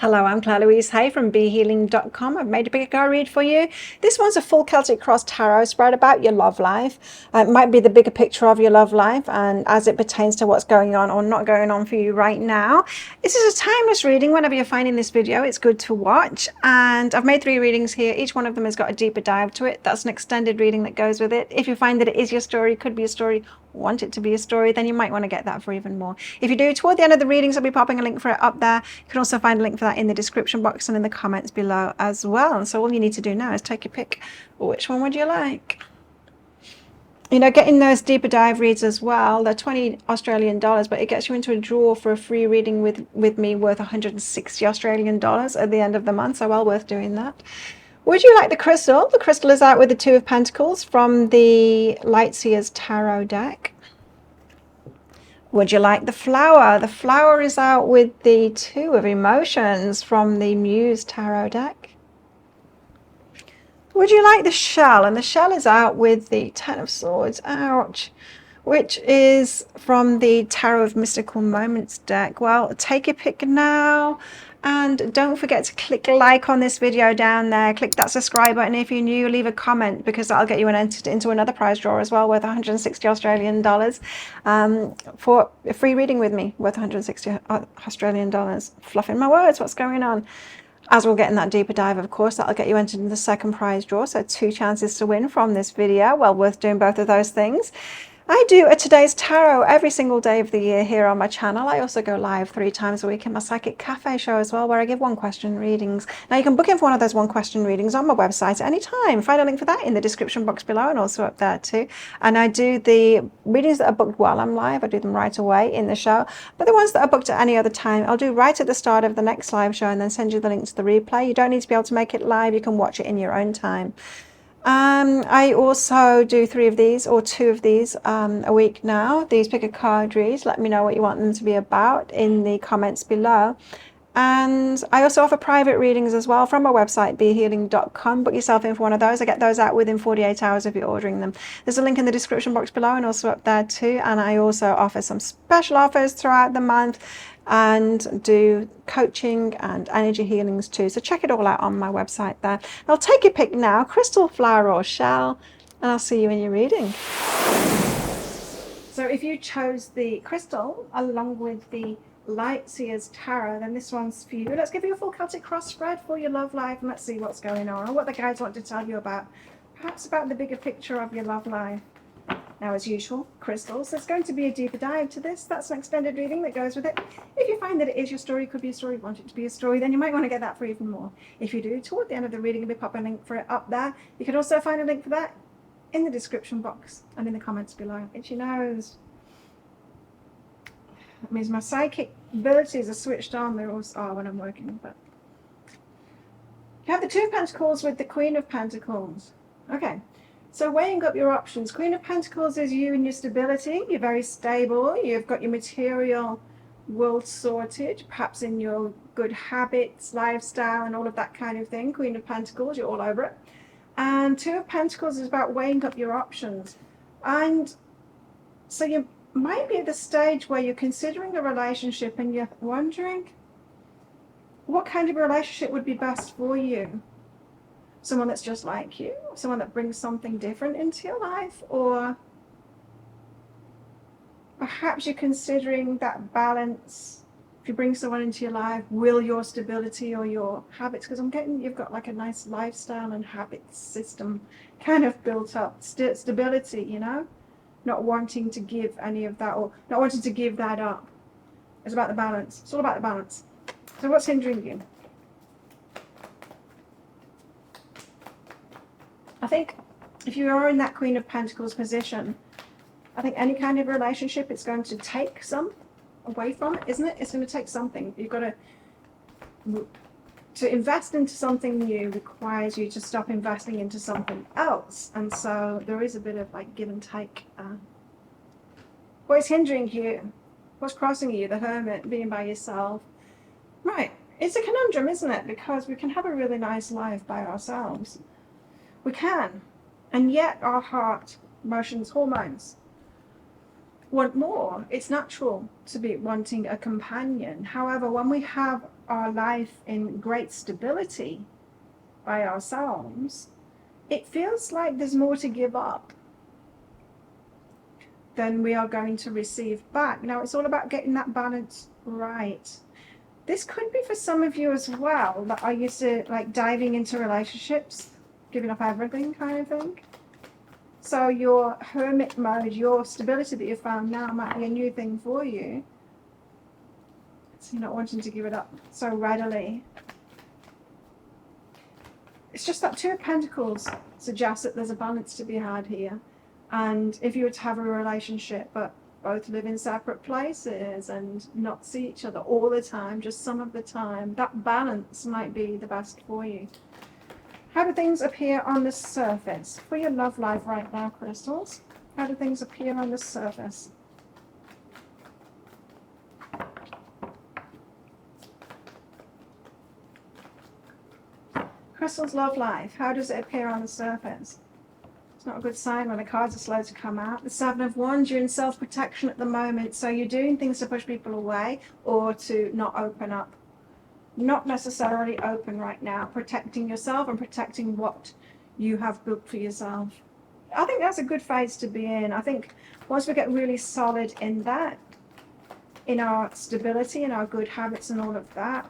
Hello, I'm Claire Louise Hay from BeHealing.com. I've made a big card read for you. This one's a full Celtic Cross Tarot spread about your love life. It might be the bigger picture of your love life and as it pertains to what's going on or not going on for you right now. This is a timeless reading. Whenever you're finding this video, it's good to watch. And I've made 3 readings here. Each one of them has got a deeper dive to it. That's an extended reading that goes with it. If you find that it is your story, could be a story, want it to be a story, then you might want to get that for even more. If you do, toward the end of the readings, I'll be popping a link for it up there. You can also find a link for that in the description box and in the comments below as well. And so all you need to do now is take your pick. Which one would you like? You know, getting those deeper dive reads as well, they're 20 Australian dollars, but it gets you into a draw for a free reading with me worth 160 Australian dollars at the end of the month, so well worth doing that. Would you like the crystal? The crystal is out with the 2 of Pentacles from the Light Seer's Tarot deck. Would you like the flower? The flower is out with the 2 of Emotions from the Muse Tarot deck. Would you like the shell? And the shell is out with the 10 of Swords, ouch, which is from the Tarot of Mystical Moments deck. Well, take your pick now. And don't forget to click like on this video down there. Click that subscribe button if you're new. Leave a comment because that'll get you entered into another prize draw as well worth 160 Australian dollars for a free reading with me worth 160 Australian dollars. Fluffing my words, what's going on? As we'll get in that deeper dive, of course, that'll get you entered into the second prize draw. So 2 chances to win from this video. Well worth doing both of those things. I do a Today's Tarot every single day of the year here on my channel. I also go live 3 times a week in my Psychic Cafe show as well, where I give 1-question readings. Now you can book in for one of those 1-question readings on my website at any time. Find a link for that in the description box below and also up there too. And I do the readings that are booked while I'm live. I do them right away in the show. But the ones that are booked at any other time, I'll do right at the start of the next live show and then send you the link to the replay. You don't need to be able to make it live. You can watch it in your own time. I also do 3 of these or 2 of these a week now. These pick a card reads. Let me know what you want them to be about in the comments below. And I also offer private readings as well from my website, BeHealing.com. Book yourself in for one of those. I get those out within 48 hours if you're ordering them. There's a link in the description box below and also up there too. And I also offer some special offers throughout the month and do coaching and energy healings too. So check it all out on my website there. I'll take your pick now, crystal, flower or shell, and I'll see you in your reading. So if you chose the crystal along with the Light Seer's Tarot, then this one's for you. Let's give you a full Celtic cross spread for your love life and let's see what's going on and what the guides want to tell you about, perhaps about the bigger picture of your love life. Now, as usual, crystals, there's going to be a deeper dive to this. That's an extended reading that goes with it. If you find that it is your story, could be a story, want it to be a story, then you might want to get that for even more. If you do, toward the end of the reading, we'll pop a link for it up there. You can also find a link for that in the description box and in the comments below. Itchy nose. That means my psychic abilities are switched on. They always are when I'm working. But you have the 2 of Pentacles with the Queen of Pentacles. Okay. So weighing up your options, Queen of Pentacles is you and your stability. You're very stable. You've got your material world sorted, perhaps in your good habits, lifestyle, and all of that kind of thing. Queen of Pentacles, you're all over it. And 2 of Pentacles is about weighing up your options. And so you might be at the stage where you're considering a relationship and you're wondering what kind of relationship would be best for you. Someone that's just like you, someone that brings something different into your life, or perhaps you're considering that balance. If you bring someone into your life, will your stability or your habits, because I'm getting you've got like a nice lifestyle and habit system kind of built up, stability, you know, not wanting to give any of that or not wanting to give that up. It's about the balance. It's all about the balance. So what's hindering you? I think if you are in that Queen of Pentacles position, I think any kind of relationship, it's going to take some away from it, isn't it? It's going to take something. You've got to invest into something new requires you to stop investing into something else. And so there is a bit of like give and take. What is hindering you? What's crossing you? The Hermit, being by yourself. Right. It's a conundrum, isn't it? Because we can have a really nice life by ourselves. We can, and yet our heart, emotions, hormones want more. It's natural to be wanting a companion. However, when we have our life in great stability by ourselves, it feels like there's more to give up than we are going to receive back. Now, it's all about getting that balance right. This could be for some of you as well, that are used to like diving into relationships, giving up everything kind of thing. So your hermit mode, your stability that you found now might be a new thing for you. So you're not wanting to give it up so readily. It's just that Two of Pentacles suggests that there's a balance to be had here. And if you were to have a relationship, but both live in separate places and not see each other all the time, just some of the time, that balance might be the best for you. How do things appear on the surface for your love life right now, crystals? How do things appear on the surface? Crystal's love life, how does it appear on the surface? It's not a good sign when the cards are slow to come out. The Seven of Wands, you're in self-protection at the moment, so you're doing things to push people away or to not open up. Not necessarily open right now, protecting yourself and protecting what you have built for yourself. I think that's a good phase to be in. I think once we get really solid in that, in our stability and our good habits and all of that,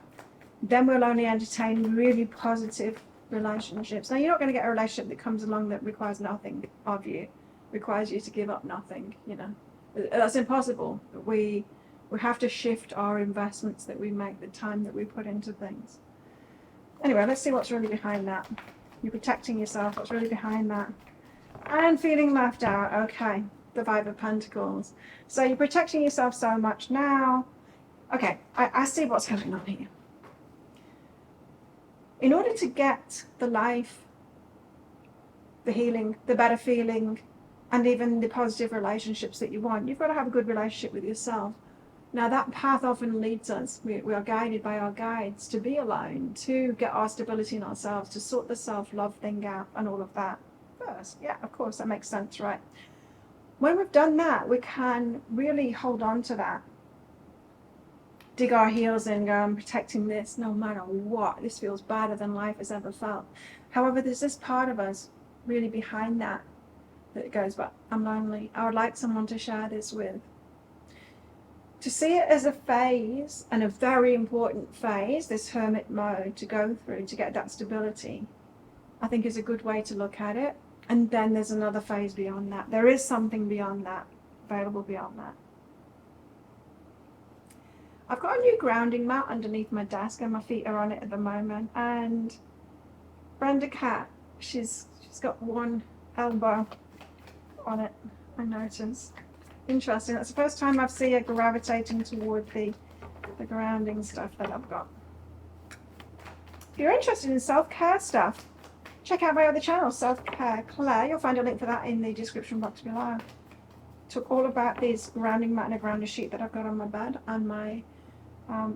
then we'll only entertain really positive relationships. Now, you're not going to get a relationship that comes along that requires nothing of you, requires you to give up nothing, you know. That's impossible. We have to shift our investments that we make, the time that we put into things. Anyway, let's see what's really behind that. You're protecting yourself. What's really behind that? And feeling left out. Okay, the Five of Pentacles. So you're protecting yourself so much now. Okay, I see what's going on here. In order to get the life, the healing, the better feeling, and even the positive relationships that you want, you've got to have a good relationship with yourself. Now, that path often leads us, we are guided by our guides to be alone, to get our stability in ourselves, to sort the self-love thing out and all of that first. Yeah, of course, that makes sense, right? When we've done that, we can really hold on to that. Dig our heels in, go, I'm protecting this no matter what. This feels better than life has ever felt. However, there's this part of us really behind that goes, but I'm lonely. I would like someone to share this with. To see it as a phase, and a very important phase, this hermit mode to go through to get that stability, I think is a good way to look at it. And then there's another phase beyond that. There is something beyond that, available beyond that. I've got a new grounding mat underneath my desk and my feet are on it at the moment. And Brenda Cat, she's got one elbow on it, I noticed. Interesting. That's the first time I've seen her gravitating toward the grounding stuff that I've got. If you're interested in self-care stuff, check out my other channel, Self-Care Claire. You'll find a link for that in the description box below. Talk all about this grounding mat and a grounder sheet that I've got on my bed and my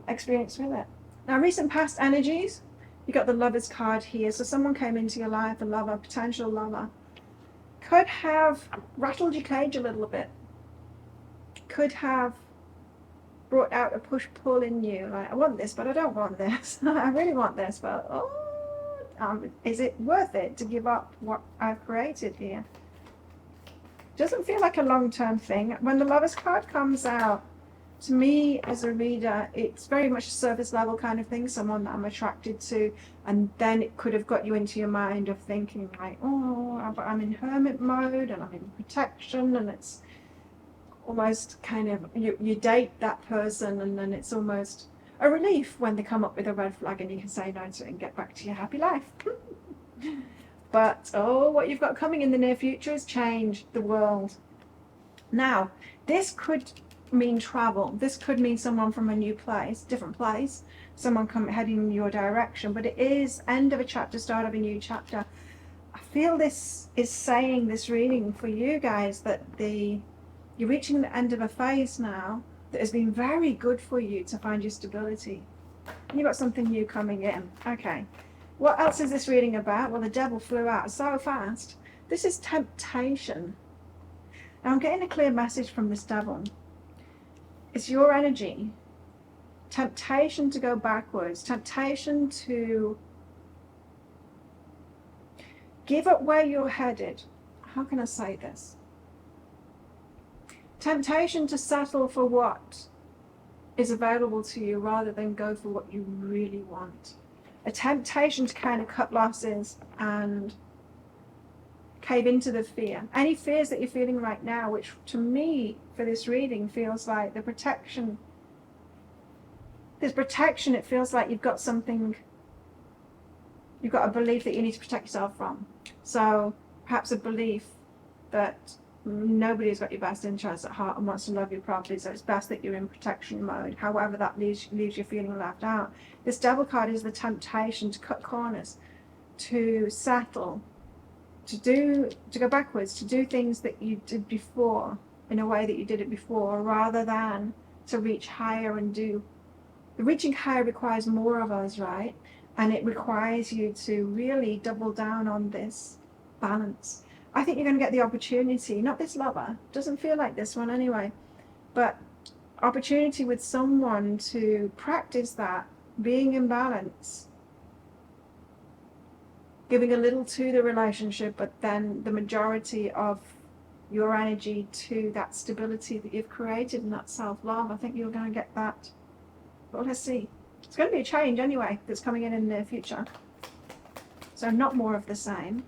experience with it. Now, recent past energies, you got the Lover's card here. So someone came into your life, a lover, potential lover, could have rattled your cage a little bit. Could have brought out a push-pull in you, like, I want this, but I don't want this. I really want this, but is it worth it to give up what I've created here? Doesn't feel like a long-term thing. When the Lover's card comes out, to me as a reader, it's very much a surface level kind of thing, someone that I'm attracted to, and then it could have got you into your mind of thinking like, oh, but I'm in hermit mode and I'm in protection, and it's almost kind of, you date that person and then it's almost a relief when they come up with a red flag and you can say no to it and get back to your happy life. But what you've got coming in the near future is change the world. Now, this could mean travel. This could mean someone from a new place, different place, someone heading in your direction, but it is end of a chapter, start of a new chapter. I feel this is saying, this reading for you guys, that you're reaching the end of a phase now that has been very good for you to find your stability. And you've got something new coming in. Okay. What else is this reading about? Well, the devil flew out so fast. This is temptation. Now I'm getting a clear message from this devil. It's your energy. Temptation to go backwards. Temptation to give up where you're headed. How can I say this? Temptation to settle for what is available to you rather than go for what you really want. A temptation to kind of cut losses and cave into the fear. Any fears that you're feeling right now, which to me, for this reading, feels like the protection. There's protection. It feels like you've got something, you've got a belief that you need to protect yourself from. So perhaps a belief that nobody's got your best interests at heart and wants to love you properly, so it's best that you're in protection mode. However, that leaves you feeling left out. This devil card is the temptation to cut corners, to settle, to go backwards, to do things that you did before in a way that you did it before, rather than to reach higher and do. The reaching higher requires more of us, right? And it requires you to really double down on this balance. I think you're going to get the opportunity, not this lover, doesn't feel like this one anyway, but opportunity with someone to practice that, being in balance, giving a little to the relationship, but then the majority of your energy to that stability that you've created and that self-love. I think you're going to get that. But let's see. It's going to be a change anyway that's coming in the near future. So not more of the same.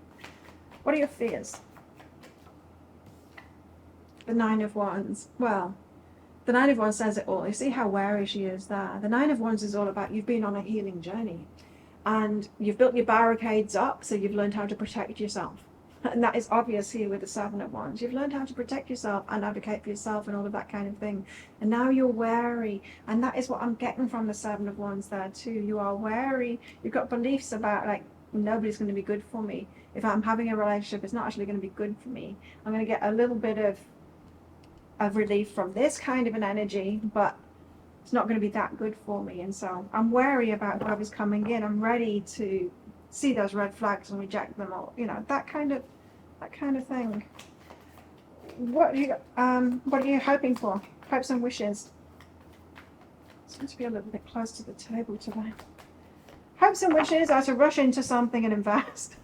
What are your fears? The Nine of Wands. Well, the Nine of Wands says it all. You see how wary she is there. The Nine of Wands is all about you've been on a healing journey. And you've built your barricades up, so you've learned how to protect yourself. And that is obvious here with the Seven of Wands. You've learned how to protect yourself and advocate for yourself and all of that kind of thing. And now you're wary. And that is what I'm getting from the Seven of Wands there too. You are wary. You've got beliefs about, like, nobody's going to be good for me. If I'm having a relationship, it's not actually going to be good for me. I'm going to get a little bit of relief from this kind of an energy, but it's not going to be that good for me. And so I'm wary about whoever's coming in. I'm ready to see those red flags and reject them all. You know, that kind of thing. What are you hoping for? Hopes and wishes. Seems to be a little bit close to the table today. Hopes and wishes are to rush into something and invest.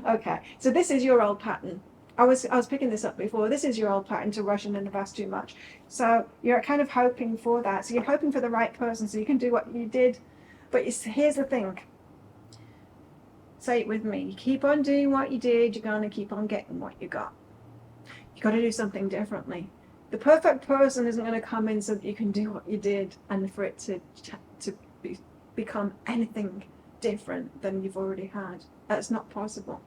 Okay, so this is your old pattern. I was picking this up before. This is your old pattern, to rush in and invest too much. So you're kind of hoping for that. So you're hoping for the right person so you can do what you did. But here's the thing. Say it with me. You keep on doing what you did, you're going to keep on getting what you got. You got to do something differently. The perfect person isn't going to come in so that you can do what you did and for it to become anything different than you've already had. That's not possible.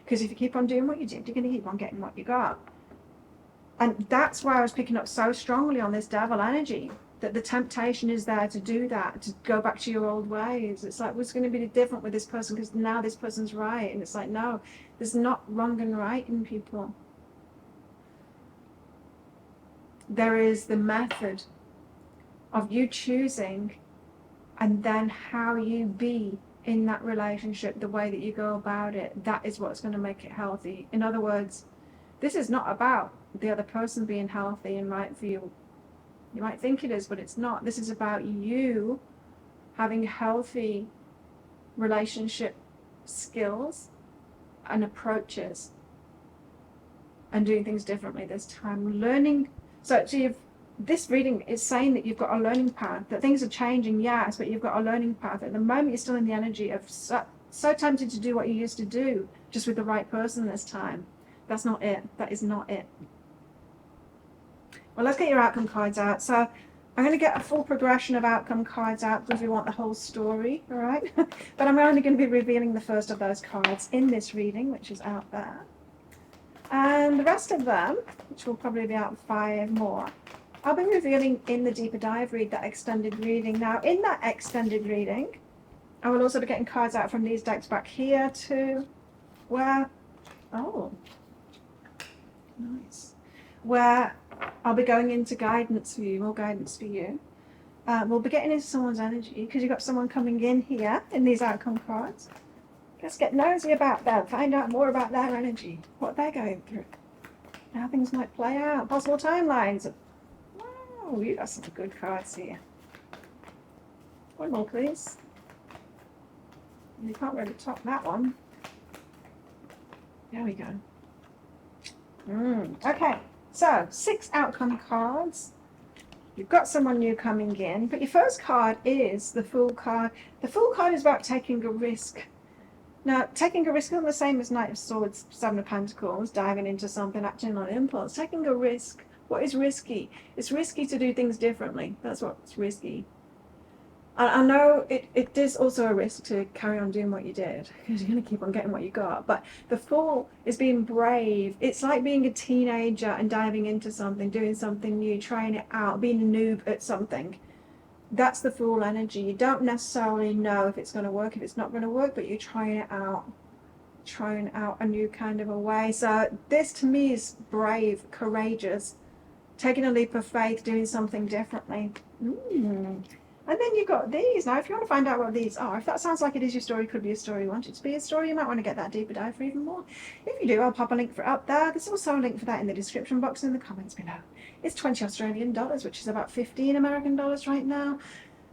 Because if you keep on doing what you did, you're going to keep on getting what you got. And that's why I was picking up so strongly on this devil energy, that the temptation is there to do that, to go back to your old ways. It's like, what's going to be different with this person because now this person's right? And it's like, no, there's not wrong and right in people. There is the method of you choosing and then how you be in that relationship, the way that you go about it. That is what's going to make it healthy. In other words, this is not about the other person being healthy and right for you. You might think it is, but it's not. This is about you having healthy relationship skills and approaches and doing things differently this time. Learning. So this reading is saying that you've got a learning path, that things are changing, yes, but you've got a learning path. At the moment, you're still in the energy of so tempted to do what you used to do, just with the right person this time. That's not it. That is not it. Well, let's get your outcome cards out. So I'm going to get a full progression of outcome cards out because we want the whole story, all right? But I'm only going to be revealing the first of those cards in this reading, which is out there. And the rest of them, which will probably be out 5 more, I'll be revealing in the deeper dive read, that extended reading. Now, in that extended reading, I will also be getting cards out from these decks back here too, where, oh, nice, where I'll be going into guidance for you, more guidance for you. We'll be getting into someone's energy because you've got someone coming in here in these outcome cards. Let's get nosy about them, find out more about their energy, what they're going through. how things might play out, possible timelines. Wow, you got some good cards here. One more, please. You can't really top that one. There we go. Okay, so 6 outcome cards. You've got someone new coming in, but your first card is the Fool card. The Fool card is about taking a risk. Now, taking a risk isn't the same as Knight of Swords, Seven of Pentacles, diving into something, acting on impulse. Taking a risk. What is risky? It's risky to do things differently. That's what's risky. I know it is also a risk to carry on doing what you did, because you're going to keep on getting what you got. But the Fool is being brave. It's like being a teenager and diving into something, doing something new, trying it out, being a noob at something. That's the Fool energy. You don't necessarily know if it's going to work, if it's not going to work, but you're trying it out. Trying out a new kind of a way. So this to me is brave, courageous, taking a leap of faith, doing something differently. And then you've got these. Now, if you want to find out what these are, if that sounds like it is your story, could be a story you want it to be a story, you might want to get that deeper dive for even more. If you do, I'll pop a link for it up there. There's also a link for that in the description box and in the comments below. It's 20 Australian dollars, which is about 15 American dollars right now.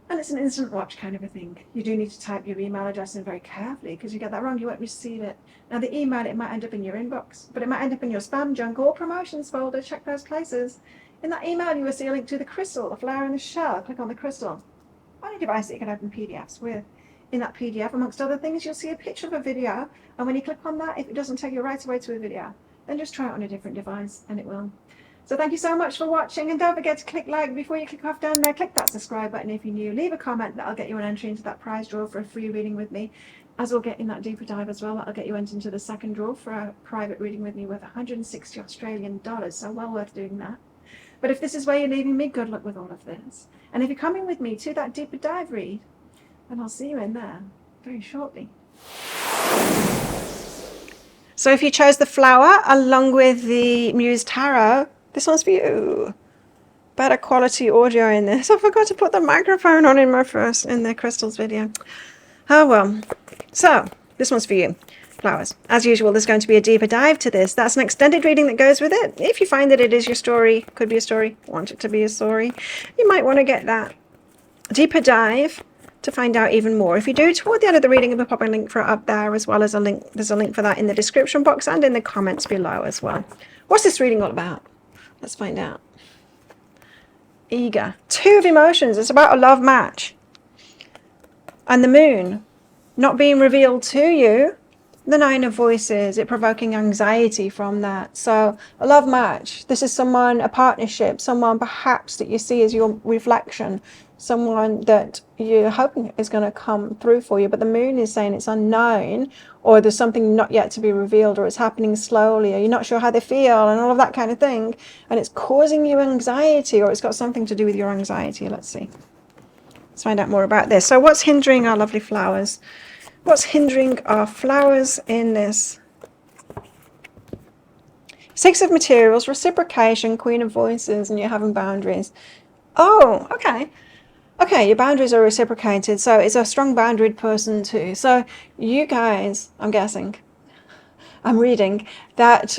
And it's an instant watch kind of a thing. You do need to type your email address in very carefully, because you get that wrong, you won't receive it. Now, the email, it might end up in your inbox, but it might end up in your spam, junk, or promotions folder. Check those places. In that email, you will see a link to the crystal, the flower in the shell. Click on the crystal. On a device that you can open PDFs with. In that PDF, amongst other things, you'll see a picture of a video, and when you click on that, if it doesn't take you right away to a video, then just try it on a different device and it will. So thank you so much for watching, and don't forget to click like before you click off down there. Click that subscribe button if you're new. Leave a comment, that'll get you an entry into that prize draw for a free reading with me, as we'll get in that deeper dive as well. That'll get you into the second draw for a private reading with me worth 160 Australian dollars, so well worth doing that. But if this is where you're leaving me, good luck with all of this. And if you're coming with me to that deeper dive read, then I'll see you in there very shortly. So if you chose the flower along with the Muse Tarot, this one's for you. Better quality audio in this. I forgot to put the microphone on in the crystals video. Oh well. So this one's for you. Flowers. As usual, there's going to be a deeper dive to this. That's an extended reading that goes with it. If you find that it is your story, could be a story, want it to be a story, you might want to get that deeper dive to find out even more. If you do, toward the end of the reading, I'll pop a link for it up there, as well as a link. There's a link for that in the description box and in the comments below as well. What's this reading all about? Let's find out. Eager. 2 of emotions. It's about a love match. And the moon not being revealed to you. The 9 of Voices, it provoking anxiety from that. So a love match. This is someone, a partnership, someone perhaps that you see as your reflection, someone that you're hoping is going to come through for you. But the moon is saying it's unknown, or there's something not yet to be revealed, or it's happening slowly, or you're not sure how they feel, and all of that kind of thing. And it's causing you anxiety, or it's got something to do with your anxiety. Let's see. Let's find out more about this. So what's hindering our lovely flowers? What's hindering our flowers in this? 6 of Materials, reciprocation, Queen of Voices, and you're having boundaries. Oh, okay. Okay, your boundaries are reciprocated, so it's a strong boundaried person too. So you guys, I'm guessing, I'm reading, that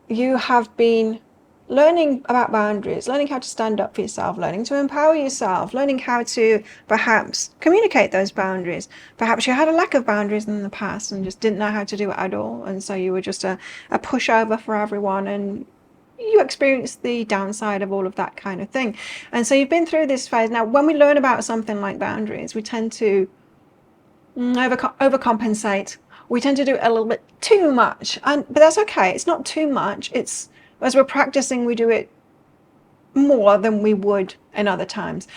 you have been learning about boundaries, learning how to stand up for yourself, learning to empower yourself, learning how to perhaps communicate those boundaries. Perhaps you had a lack of boundaries in the past and just didn't know how to do it at all. And so you were just a pushover for everyone, and you experienced the downside of all of that kind of thing. And so you've been through this phase. Now, when we learn about something like boundaries, we tend to overcompensate. We tend to do a little bit too much, but that's okay. It's not too much. It's, as we're practicing, we do it more than we would in other times,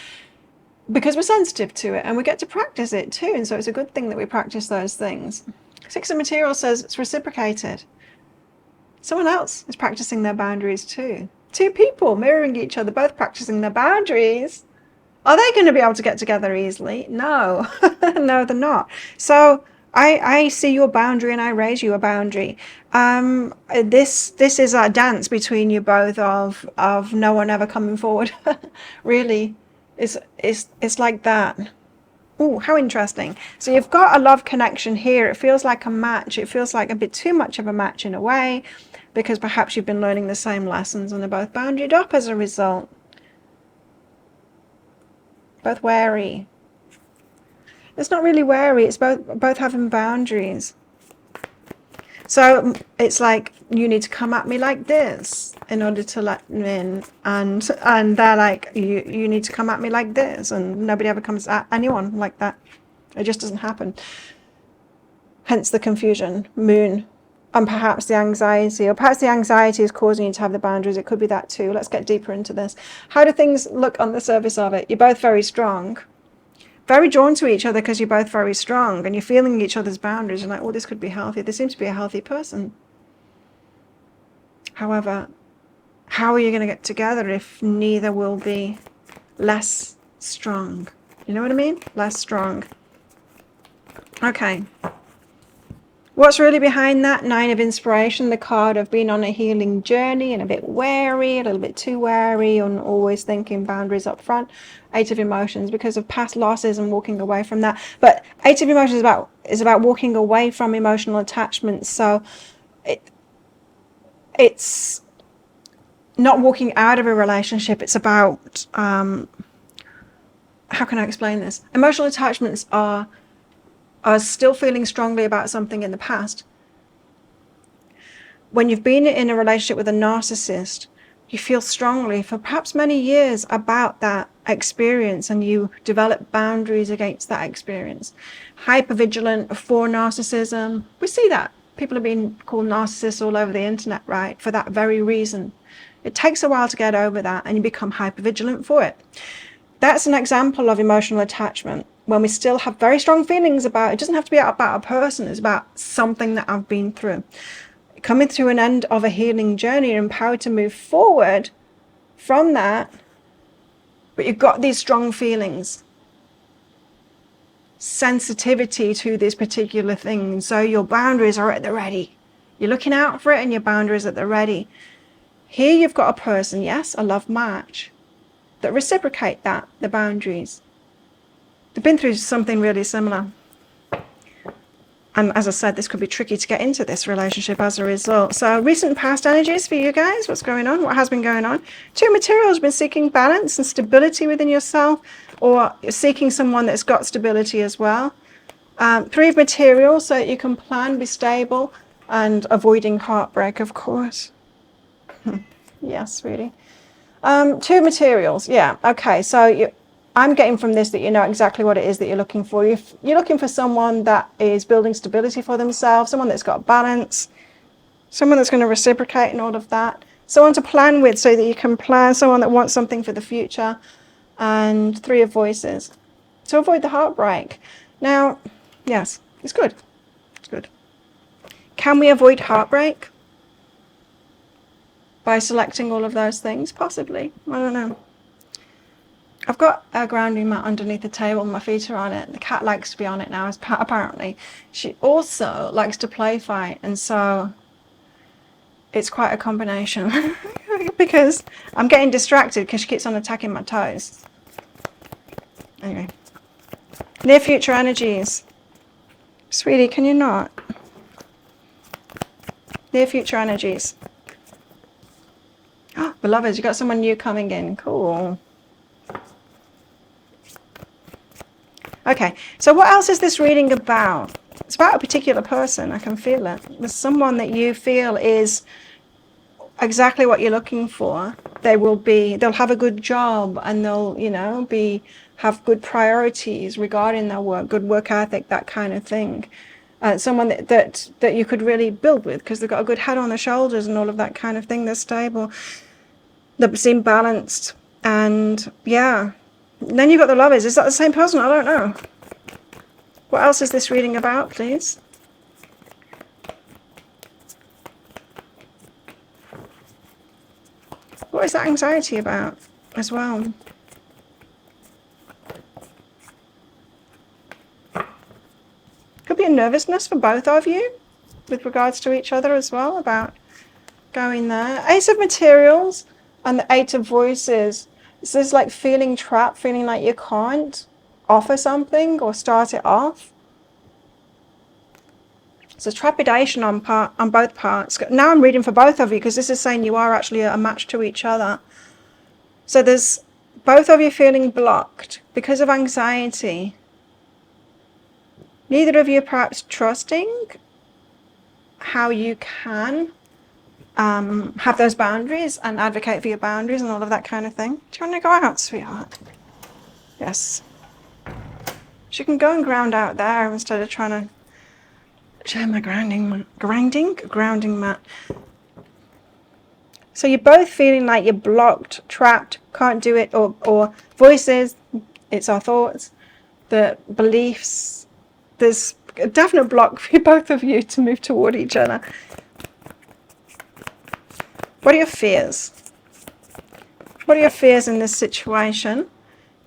because we're sensitive to it and we get to practice it too. And so it's a good thing that we practice those things. 6 of Materials says it's reciprocated. Someone else is practicing their boundaries too. 2 people mirroring each other, both practicing their boundaries. Are they going to be able to get together easily? No, no, they're not. So I see your boundary and I raise you a boundary. This is a dance between you both of no one ever coming forward. Really, it's like that. Oh, how interesting. So you've got a love connection here. It feels like a match. It feels like a bit too much of a match in a way. because perhaps you've been learning the same lessons and are both boundaried up as a result. Both wary. It's not really wary, it's both having boundaries. So it's like, you need to come at me like this in order to let me in, and they're like, you need to come at me like this, and nobody ever comes at anyone like that. It just doesn't happen. Hence the confusion. Moon. And perhaps the anxiety, or perhaps the anxiety is causing you to have the boundaries. It could be that too. Let's get deeper into this. How do things look on the surface of it? You're both very strong, very drawn to each other because you're both very strong, and you're feeling each other's boundaries. You're like, oh, this could be healthy. This seems to be a healthy person. However, how are you going to get together if neither will be less strong? You know what I mean? Less strong. Okay. What's really behind that? 9 of Inspiration, the card of being on a healing journey and a bit wary, a little bit too wary, and always thinking boundaries up front. 8 of Emotions, because of past losses and walking away from that. But 8 of Emotions is about walking away from emotional attachments. So it's not walking out of a relationship. It's about, how can I explain this? Emotional attachments are still feeling strongly about something in the past. When you've been in a relationship with a narcissist, you feel strongly for perhaps many years about that experience, and you develop boundaries against that experience. Hypervigilant for narcissism. We see that. People are being called narcissists all over the internet, right? For that very reason. It takes a while to get over that, and you become hypervigilant for it. That's an example of emotional attachment, when we still have very strong feelings about it. It doesn't have to be about a person, it's about something that I've been through. Coming through an end of a healing journey, you're empowered to move forward from that, but you've got these strong feelings, sensitivity to this particular thing, so your boundaries are at the ready. You're looking out for it, and your boundaries at the ready. Here you've got a person, yes, a love match, that reciprocate that, the boundaries. They've been through something really similar. And as I said, this could be tricky to get into this relationship as a result. So recent past energies for you guys. What's going on? What has been going on? 2 materials. Been seeking balance and stability within yourself, or you're seeking someone that's got stability as well. 3 of materials, so that you can plan, be stable, and avoiding heartbreak, of course. Yes, really. 2 materials. Yeah. Okay. So I'm getting from this that you know exactly what it is that you're looking for. You're looking for someone that is building stability for themselves, someone that's got balance, someone that's going to reciprocate and all of that, someone to plan with so that you can plan, someone that wants something for the future, and 3 of Voices. To avoid the heartbreak. Now, yes, it's good. It's good. Can we avoid heartbreak by selecting all of those things? Possibly. I don't know. I've got a grounding mat underneath the table, my feet are on it. The cat likes to be on it now, apparently. She also likes to play fight, and so it's quite a combination because I'm getting distracted because she keeps on attacking my toes. Anyway, near future energies. Sweetie, can you not? Near future energies. Oh, beloveds, you got someone new coming in. Cool. Okay, so what else is this reading about? It's about a particular person. I can feel it. There's someone that you feel is exactly what you're looking for. They'll have a good job, and they'll, have good priorities regarding their work, good work ethic, that kind of thing. Someone that you could really build with, because they've got a good head on their shoulders and all of that kind of thing. They're stable. They seem balanced, and yeah. And then you've got the Lovers. Is that the same person? I don't know. What else is this reading about, please? What is that anxiety about as well? Could be a nervousness for both of you with regards to each other as well about going there. Ace of Materials and the 8 of Voices. This is like feeling trapped, feeling like you can't offer something or start it off. So trepidation on both parts. Now I'm reading for both of you because this is saying you are actually a match to each other. So there's both of you feeling blocked because of anxiety. Neither of you perhaps trusting how you can have those boundaries and advocate for your boundaries and all of that kind of thing. Do you want to go out, sweetheart? Yes. She can go and ground out there instead of trying to share my grounding mat. So you're both feeling like you're blocked, trapped, can't do it, or voices, it's our thoughts, the beliefs. There's a definite block for both of you to move toward each other. What are your fears? What are your fears in this situation?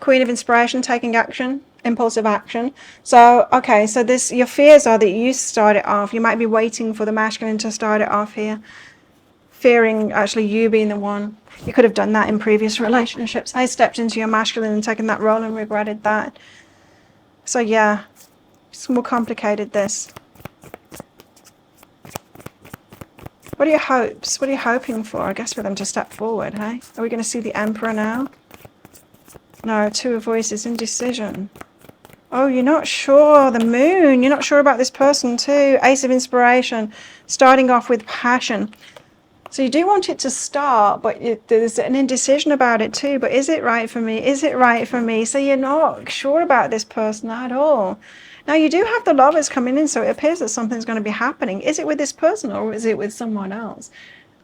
Queen of Inspiration, taking action, impulsive action. So, okay, so your fears are that you start it off. You might be waiting for the masculine to start it off here. Fearing actually you being the one. You could have done that in previous relationships. I stepped into your masculine and taken that role and regretted that. So yeah, it's more complicated, this. What are your hopes? What are you hoping for? I guess for them to step forward, hey? Are we going to see the Emperor now? No, Two of Voices, indecision. Oh, you're not sure. The Moon. You're not sure about this person too. Ace of Inspiration. Starting off with passion. So you do want it to start, but there's an indecision about it too. But is it right for me? Is it right for me? So you're not sure about this person at all. Now you do have the Lovers coming in, so it appears that something's going to be happening. Is it with this person or is it with someone else?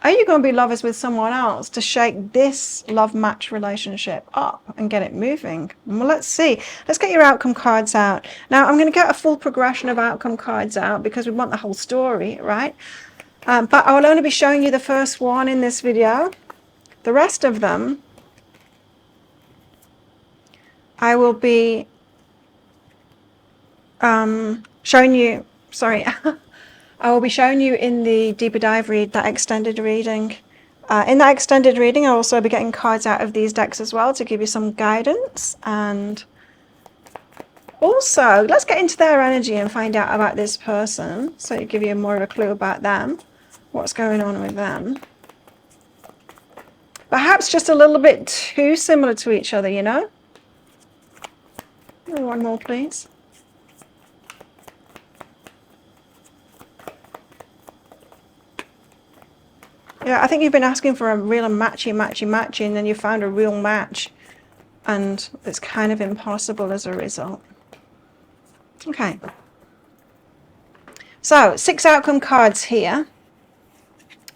Are you going to be lovers with someone else to shake this love match relationship up and get it moving? Well, let's see. Let's get your outcome cards out. Now I'm going to get a full progression of outcome cards out because we want the whole story, right? But I will only be showing you the first one in this video. The rest of them, I will be showing you, sorry, I will be showing you in the deeper dive read, that extended reading. In that extended reading, I'll also be getting cards out of these decks as well to give you some guidance. And also, let's get into their energy and find out about this person. So to give you more of a clue about them, what's going on with them. Perhaps just a little bit too similar to each other, you know? One more, please. Yeah, I think you've been asking for a real matchy, and then you found a real match. And it's kind of impossible as a result. Okay. So, 6 outcome cards here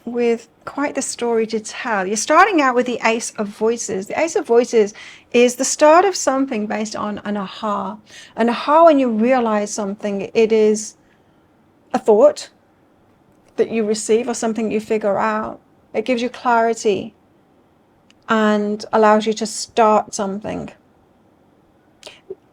with quite the story to tell. You're starting out with the Ace of Voices. The Ace of Voices is the start of something based on an aha. An aha, when you realize something, it is a thought that you receive or something you figure out. It gives you clarity and allows you to start something.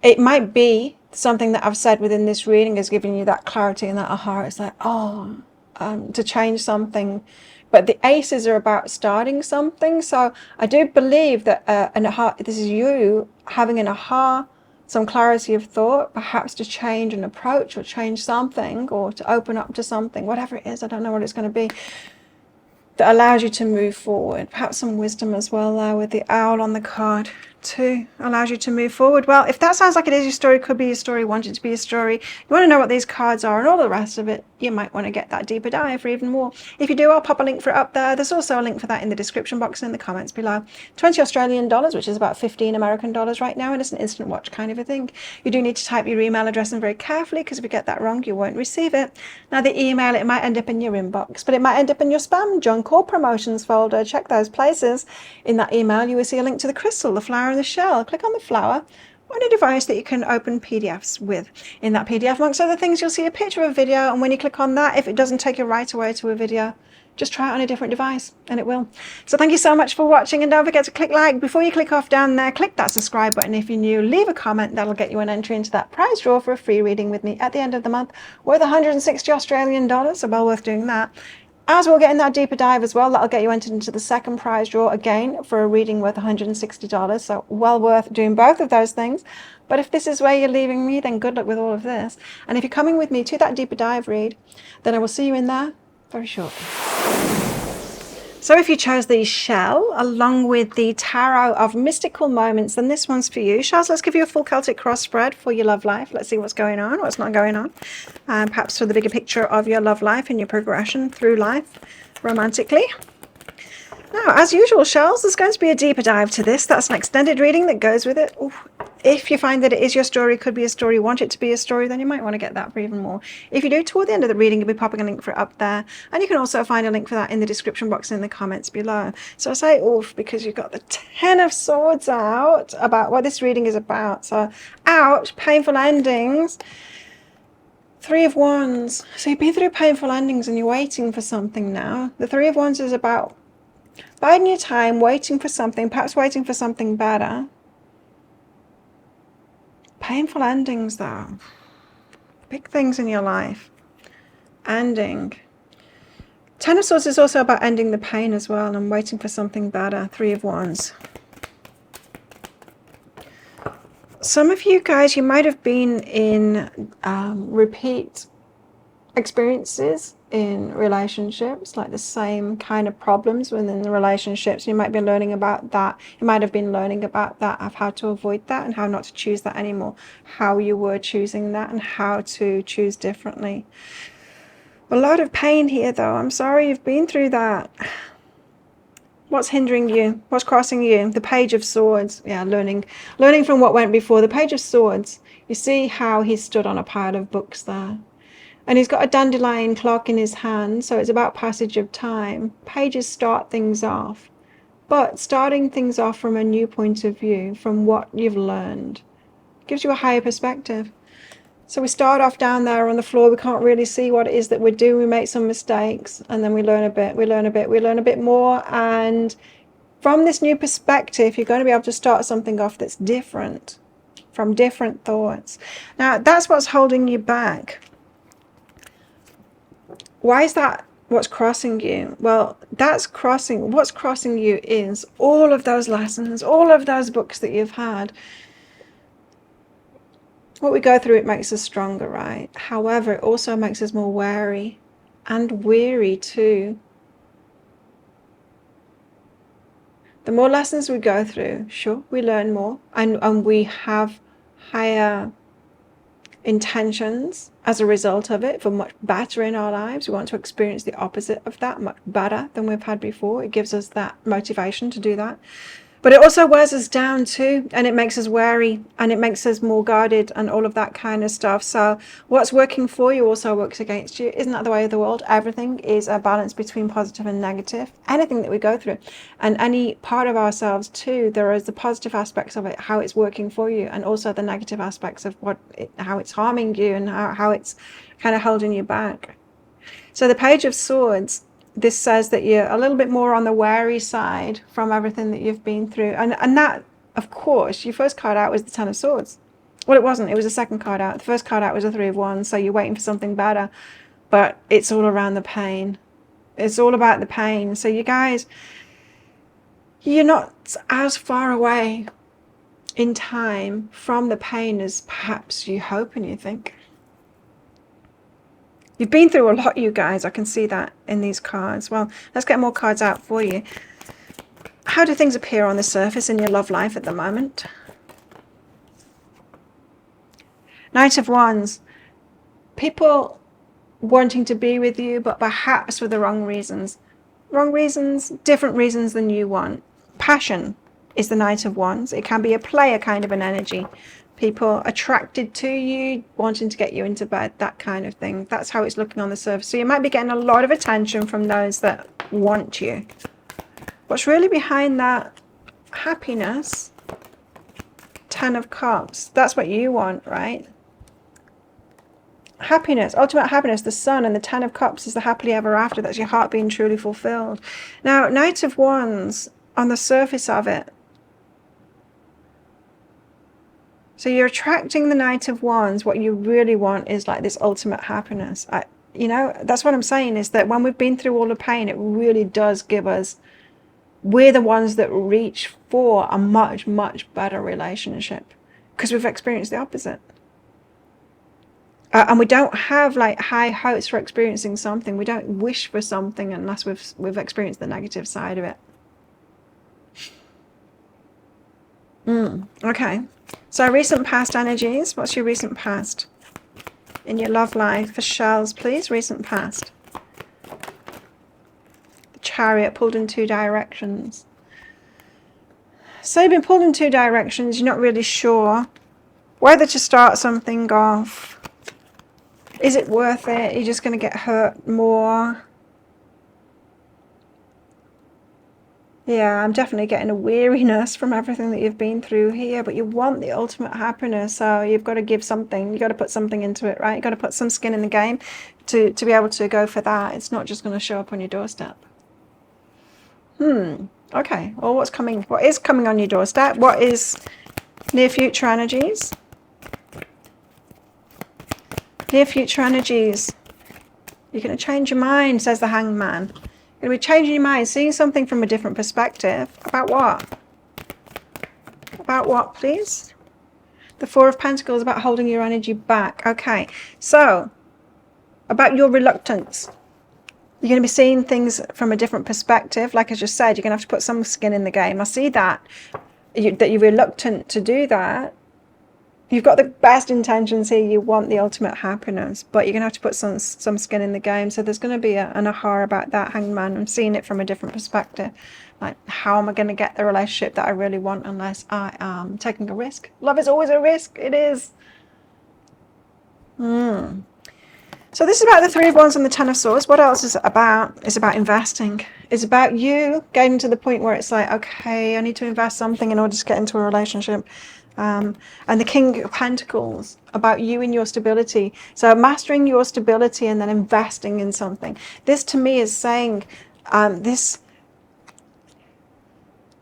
It might be something that I've said within this reading is giving you that clarity and that aha. It's like, oh, to change something. But the aces are about starting something. So I do believe that an aha, this is you having an aha, some clarity of thought, perhaps to change an approach or change something or to open up to something, whatever it is. I don't know what it's going to be, that allows you to move forward. Perhaps some wisdom as well there with the owl on the card too, allows you to move forward. Well, if that sounds like it is your story, could be your story, want it to be a story, you want to know what these cards are and all the rest of it, you might want to get that deeper dive for even more. If you do, I'll pop a link for it up there. There's also a link for that in the description box and in the comments below. 20 Australian dollars, which is about 15 American dollars right now, and it's an instant watch kind of a thing. You do need to type your email address in very carefully, because if you get that wrong, you won't receive it. Now the email, it might end up in your inbox, but it might end up in your spam, junk, or promotions folder. Check those places. In that email, you will see a link to the crystal, the flower, and the shell. Click on the flower on a device that you can open PDFs with. In that PDF, amongst other things, you'll see a picture of a video, and when you click on that, if it doesn't take you right away to a video, just try it on a different device and it will. So thank you so much for watching, and don't forget to click like. Before you click off down there, click that subscribe button if you're new. Leave a comment, that'll get you an entry into that prize draw for a free reading with me at the end of the month, worth 160 Australian dollars, so well worth doing that. As we'll get in that deeper dive as well, that'll get you entered into the second prize draw again for a reading worth $160. So well worth doing both of those things. But if this is where you're leaving me, then good luck with all of this. And if you're coming with me to that deeper dive read, then I will see you in there very shortly. So if you chose the shell along with the Tarot of Mystical Moments, then this one's for you. Shells, let's give you a full Celtic cross spread for your love life. Let's see what's going on, what's not going on. Perhaps for the bigger picture of your love life and your progression through life romantically. Now, as usual, Shells, there's going to be a deeper dive to this. That's an extended reading that goes with it. Ooh. If you find that it is your story, could be a story, want it to be a story, then you might want to get that for even more. If you do, toward the end of the reading, you'll be popping a link for it up there. And you can also find a link for that in the description box in the comments below. So I say oof because you've got the 10 of Swords out about what this reading is about. So, ouch, painful endings. 3 of Wands. So you've been through painful endings and you're waiting for something now. The 3 of Wands is about biding your time, waiting for something, perhaps waiting for something better. Painful endings, though. Big things in your life. Ending. 10 of Swords is also about ending the pain as well and waiting for something better. 3 of Wands. Some of you guys, you might have been in repeat experiences in relationships, like the same kind of problems within the relationships. You might be learning about that. You might have been learning about that, of how to avoid that and how not to choose that anymore, how you were choosing that and how to choose differently. A lot of pain here, though. I'm sorry you've been through that. What's hindering you? What's crossing you? The Page of Swords. Yeah, learning from what went before. The Page of Swords. You see how he stood on a pile of books there. And he's got a dandelion clock in his hand, so it's about passage of time. Pages start things off, but starting things off from a new point of view, from what you've learned, gives you a higher perspective. So we start off down there on the floor, we can't really see what it is that we're doing, we make some mistakes, and then we learn a bit, we learn a bit more, and from this new perspective, you're going to be able to start something off that's different, from different thoughts. Now, that's what's holding you back. Why is that what's crossing you? Well, what's crossing you is all of those lessons, all of those books that you've had. What we go through, it makes us stronger, right? However, it also makes us more wary and weary too. The more lessons we go through, sure, we learn more and we have higher intentions as a result of it for much better in our lives. We want to experience the opposite of that, much better than we've had before. It gives us that motivation to do that. But it also wears us down too, and it makes us wary, and it makes us more guarded and all of that kind of stuff. So what's working for you also works against you. Isn't that the way of the world? Everything is a balance between positive and negative. Anything that we go through, and any part of ourselves too, there is the positive aspects of it, how it's working for you, and also the negative aspects of how it's harming you and how it's kind of holding you back. So the Page of Swords, this says that you're a little bit more on the wary side from everything that you've been through. And that, of course, your first card out was the 10 of Swords. Well, it wasn't. It was the second card out. The first card out was the 3 of Wands, so you're waiting for something better. But it's all around the pain. It's all about the pain. So you guys, you're not as far away in time from the pain as perhaps you hope and you think. You've been through a lot, you guys. I can see that in these cards. Well, let's get more cards out for you. How do things appear on the surface in your love life at the moment? Knight of Wands. People wanting to be with you, but perhaps for the wrong reasons. Wrong reasons, different reasons than you want. Passion is the Knight of Wands. It can be a player kind of an energy. People attracted to you, wanting to get you into bed, that kind of thing. That's how it's looking on the surface. So you might be getting a lot of attention from those that want you. What's really behind that? Happiness. 10 of Cups. That's what you want, right? Happiness, ultimate happiness, the Sun, and the 10 of Cups is the happily ever after. That's your heart being truly fulfilled. Now, Knight of Wands, on the surface of it, so you're attracting the Knight of Wands. What you really want is like this ultimate happiness. You know, that's what I'm saying, is that when we've been through all the pain, it really does give us, we're the ones that reach for a much, much better relationship. because we've experienced the opposite. And we don't have like high hopes for experiencing something. We don't wish for something unless we've experienced the negative side of it. Okay. So recent past energies. What's your recent past in your love life? For shells, please. Recent past. The Chariot, pulled in 2 directions. So you've been pulled in 2 directions. You're not really sure whether to start something off. Is it worth it? You're just going to get hurt more. Yeah, I'm definitely getting a weariness from everything that you've been through here, but you want the ultimate happiness, so you've got to give something. You've got to put something into it, right? You've got to put some skin in the game to be able to go for that. It's not just going to show up on your doorstep. Okay. Well, what's coming? What is coming on your doorstep? What is near future energies? Near future energies. You're going to change your mind, says the Hanged Man. You're going to be changing your mind, seeing something from a different perspective. About what? About what, please? The 4 of Pentacles, about holding your energy back. Okay. So, about your reluctance. You're going to be seeing things from a different perspective. Like I just said, you're going to have to put some skin in the game. I see that. That you're reluctant to do that. You've got the best intentions here. You want the ultimate happiness, but you're going to have to put some skin in the game. So there's going to be an aha about that, Hanged Man. I'm seeing it from a different perspective. Like, how am I going to get the relationship that I really want unless I am taking a risk? Love is always a risk. It is. So this is about the 3 of Wands and the 10 of Swords. What else is it about? It's about investing. It's about you getting to the point where it's like, okay, I need to invest something in order to get into a relationship. And the King of Pentacles, about you and your stability. So mastering your stability and then investing in something. This to me is saying, this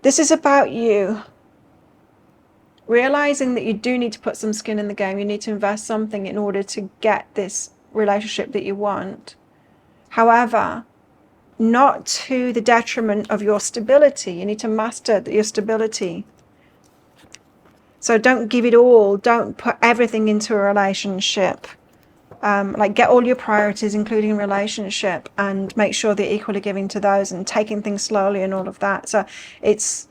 is about you realizing that you do need to put some skin in the game. You need to invest something in order to get this relationship that you want. However, not to the detriment of your stability. You need to master your stability. So don't give it all. Don't put everything into a relationship. Like, get all your priorities, including relationship, and make sure that you're equally giving to those and taking things slowly and all of that. So it's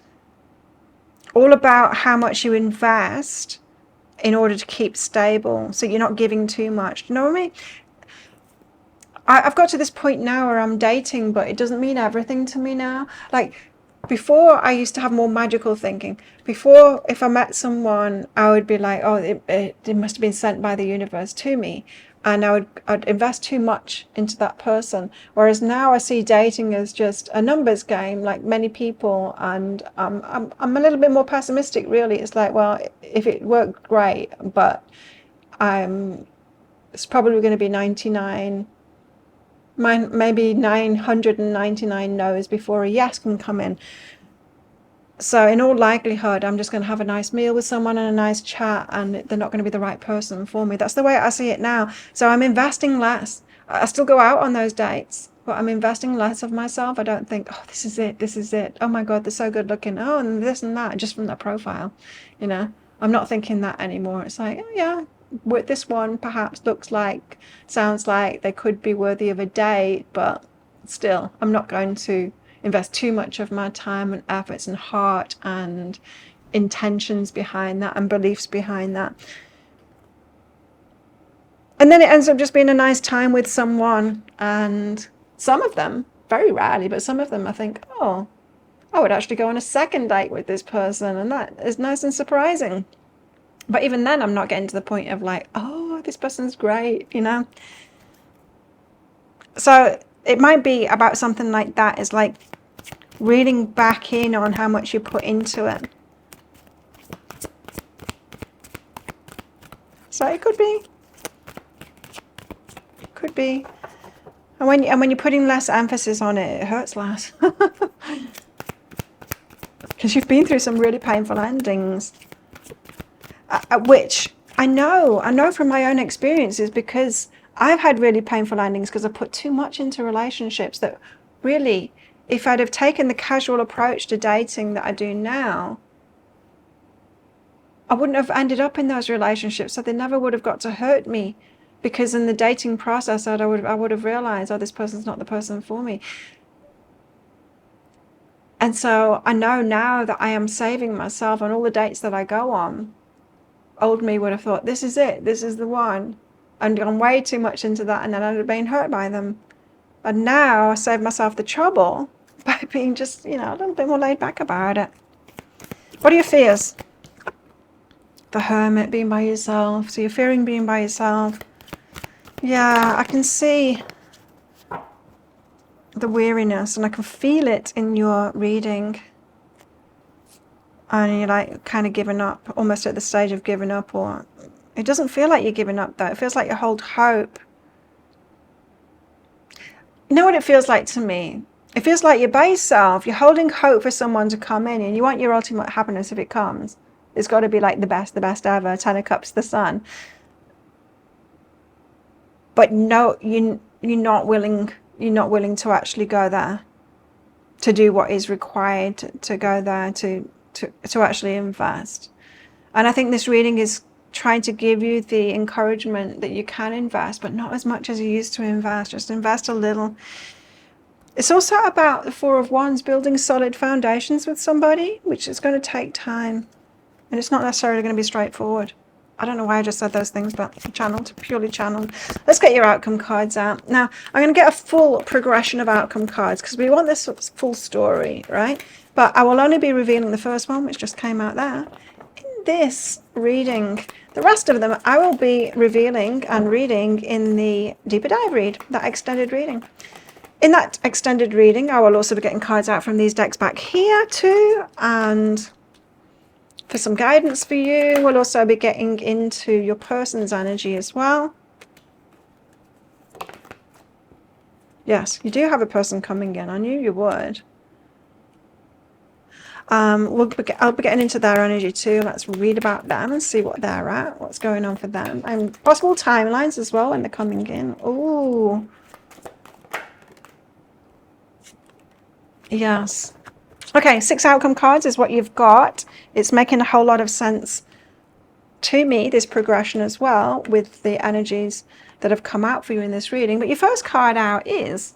all about how much you invest in order to keep stable. So you're not giving too much. Do you know what I mean? I've got to this point now where I'm dating, but it doesn't mean everything to me now. Like, before, I used to have more magical thinking. Before, if I met someone, I would be like, oh, it must have been sent by the universe to me. And I'd invest too much into that person. Whereas now I see dating as just a numbers game, like many people. And I'm a little bit more pessimistic, really. It's like, well, if it worked, great. But it's probably going to be 99... maybe 999 no's before a yes can come in. So in all likelihood, I'm just going to have a nice meal with someone and a nice chat, and they're not going to be the right person for me. That's the way I see it now. So I'm investing less. I still go out on those dates, but I'm investing less of myself. I don't think, oh, this is it, this is it. Oh my God, they're so good looking. Oh, and this and that, just from that profile. You know, I'm not thinking that anymore. It's like, oh yeah, with this one perhaps sounds like they could be worthy of a date, but still, I'm not going to invest too much of my time and efforts and heart and intentions behind that and beliefs behind that. And then it ends up just being a nice time with someone, and some of them, very rarely, but some of them I think, oh, I would actually go on a second date with this person, and that is nice and surprising. But even then, I'm not getting to the point of like, oh, this person's great, you know. So it might be about something like that. It's like reeling back in on how much you put into it. So it could be. Could be. And when you're putting less emphasis on it, it hurts less. Because you've been through some really painful endings. Which I know from my own experiences, because I've had really painful endings because I put too much into relationships that really, if I'd have taken the casual approach to dating that I do now, I wouldn't have ended up in those relationships, so they never would have got to hurt me, because in the dating process I would have realized, oh, this person's not the person for me. And so I know now that I am saving myself on all the dates that I go on. Old me would have thought, this is it, this is the one, and gone way too much into that, and then I'd have been hurt by them. And now I save myself the trouble by being just, a little bit more laid back about it. What are your fears? The Hermit, being by yourself. So you're fearing being by yourself. Yeah, I can see the weariness, and I can feel it in your reading. And you're like kind of giving up, almost at the stage of giving up, or it doesn't feel like you're giving up though. It feels like you hold hope. You know what it feels like to me? It feels like you're by yourself, you're holding hope for someone to come in, and you want your ultimate happiness if it comes. It's got to be like the best ever, 10 of cups, the sun. But no, you're not willing to actually go there, to do what is required to go there, to actually invest. And I think this reading is trying to give you the encouragement that you can invest, but not as much as you used to invest. Just invest a little. It's also about the Four of Wands, building solid foundations with somebody, which is going to take time. And it's not necessarily going to be straightforward. I don't know why I just said those things, but purely channeled. Let's get your outcome cards out. Now, I'm going to get a full progression of outcome cards, because we want this full story, right? But I will only be revealing the first one, which just came out there. In this reading, the rest of them I will be revealing and reading in the deeper dive read, that extended reading. In that extended reading, I will also be getting cards out from these decks back here too, and for some guidance for you. We'll also be getting into your person's energy as well. Yes, you do have a person coming in. I knew you would. I'll be getting into their energy too. Let's read about them and see what they're at, what's going on for them, and possible timelines as well when they're coming in. Ooh. Yes. Okay, 6 outcome cards is what you've got. It's making a whole lot of sense to me, this progression as well, with the energies that have come out for you in this reading. But your first card out is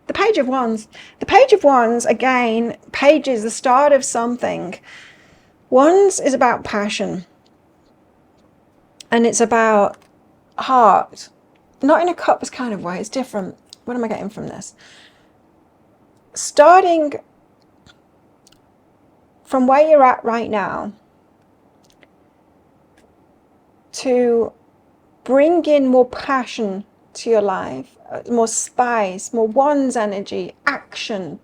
the Page of Wands. The Page of Wands, again, page is the start of something. Wands is about passion. And it's about heart. Not in a cups kind of way, it's different. What am I getting from this? Starting from where you're at right now, to bring in more passion to your life, more spice, more Wands energy, action,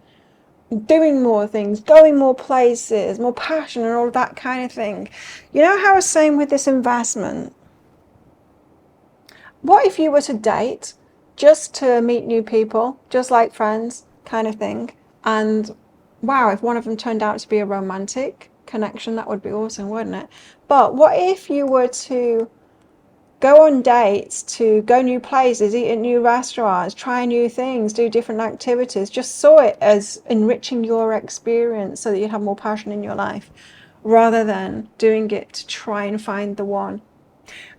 doing more things, going more places, more passion and all that kind of thing. You know how I was saying with this investment? What if you were to date just to meet new people, just like friends kind of thing, and wow, if one of them turned out to be a romantic connection, that would be awesome, wouldn't it? But what if you were to go on dates, to go new places, eat at new restaurants, try new things, do different activities, just saw it as enriching your experience so that you have more passion in your life, rather than doing it to try and find the one?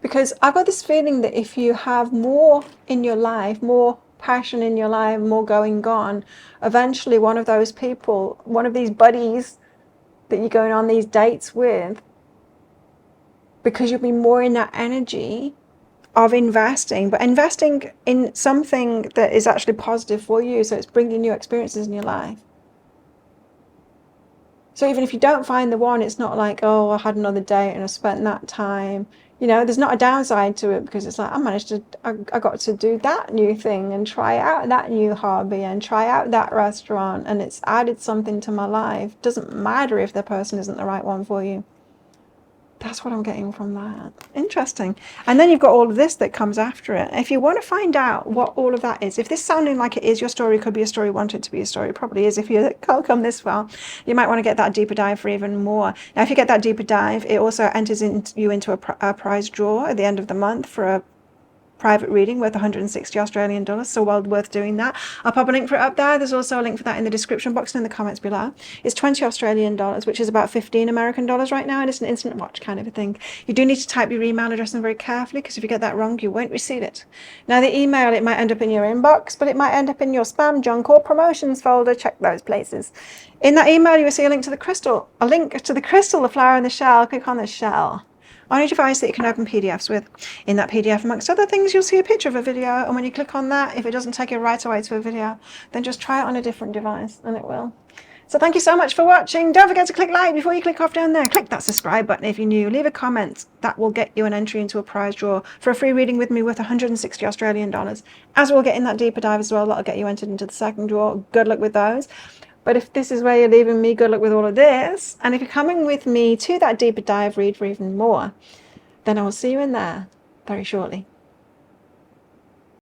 Because I've got this feeling that if you have more in your life, more passion in your life, more going on, eventually one of those people, one of these buddies that you're going on these dates with, because you'll be more in that energy of investing, but investing in something that is actually positive for you, so it's bringing new experiences in your life. So even if you don't find the one, it's not like, oh, I had another date and I spent that time. There's not a downside to it, because it's like, I got to do that new thing and try out that new hobby and try out that restaurant, and it's added something to my life. Doesn't matter if the person isn't the right one for you. That's what I'm getting from that. Interesting. And then you've got all of this that comes after it. If you want to find out what all of that is, if this sounding like it is your story, could be a story, want it to be a story, it probably is. If you can't come this far, you might want to get that deeper dive for even more. Now, if you get that deeper dive, it also enters you into a prize draw at the end of the month for private reading worth 160 Australian dollars, so well worth doing that. I'll pop a link for it up there. There's also a link for that in the description box and in the comments below. It's 20 Australian dollars, which is about 15 American dollars right now, and it's an instant watch kind of a thing. You do need to type your email address in very carefully, because if you get that wrong, you won't receive it. Now, the email, it might end up in your inbox, but it might end up in your spam, junk, or promotions folder. Check those places. In that email, you will see a link to the crystal. A link to the crystal, the flower in the shell. Click on the shell on your device that you can open PDFs with. In that PDF, amongst other things, you'll see a picture of a video, and when you click on that, if it doesn't take you right away to a video, then just try it on a different device, and it will. So thank you so much for watching. Don't forget to click like before you click off down there. Click that subscribe button if you're new. Leave a comment. That will get you an entry into a prize draw for a free reading with me worth 160 Australian dollars. As we'll get in that deeper dive as well, that'll get you entered into the second draw. Good luck with those. But if this is where you're leaving me, good luck with all of this. And if you're coming with me to that deeper dive read for even more, then I will see you in there very shortly.